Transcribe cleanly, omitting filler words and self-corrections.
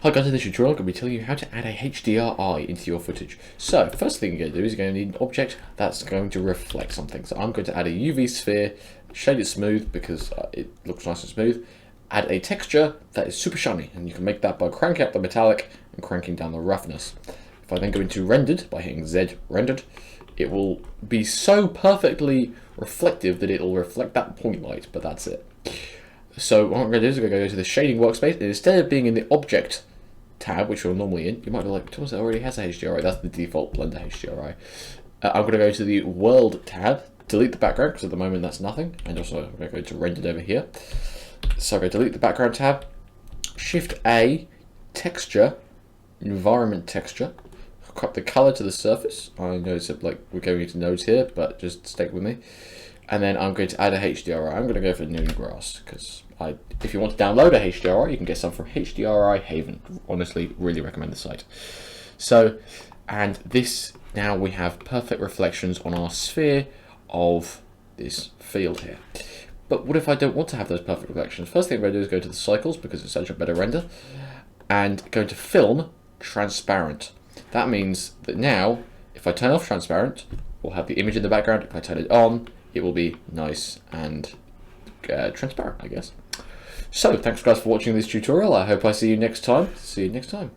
Hi guys, in this tutorial I'm going to be telling you how to add a HDRI into your footage. So, first thing you're going to do is you're going to need an object that's going to reflect something. So I'm going to add a UV sphere, shade it smooth because it looks nice and smooth, add a texture that is super shiny, and you can make that by cranking up the metallic and cranking down the roughness. If I then go into rendered by hitting Z rendered, it will be so perfectly reflective that it'll reflect that point light, but that's it. So what I'm going to do is I'm going to go to the shading workspace, and instead of being in the object tab, which you're normally in, you might be like, Thomas, it already has a HDRI. That's the default Blender HDRI. I'm going to go to the world tab, delete the background, because at the moment that's nothing, and also I'm going to go to rendered over here. So I'm going to delete the background tab, Shift A, texture, environment texture, cut the color to the surface. I know it's like we're going into nodes here, but just stick with me. And then I'm going to add a HDRI. I'm going to go for noon grass because if you want to download a HDRI, you can get some from HDRI Haven. Honestly, really recommend the site. So, and this, now we have perfect reflections on our sphere of this field here. But what if I don't want to have those perfect reflections? First thing I'm going to do is go to the cycles because it's such a better render, and go to film transparent. That means that now, if I turn off transparent, we'll have the image in the background. If I turn it on, it will be nice and transparent, I guess. So, thanks guys for watching this tutorial. I hope I see you next time. See you next time.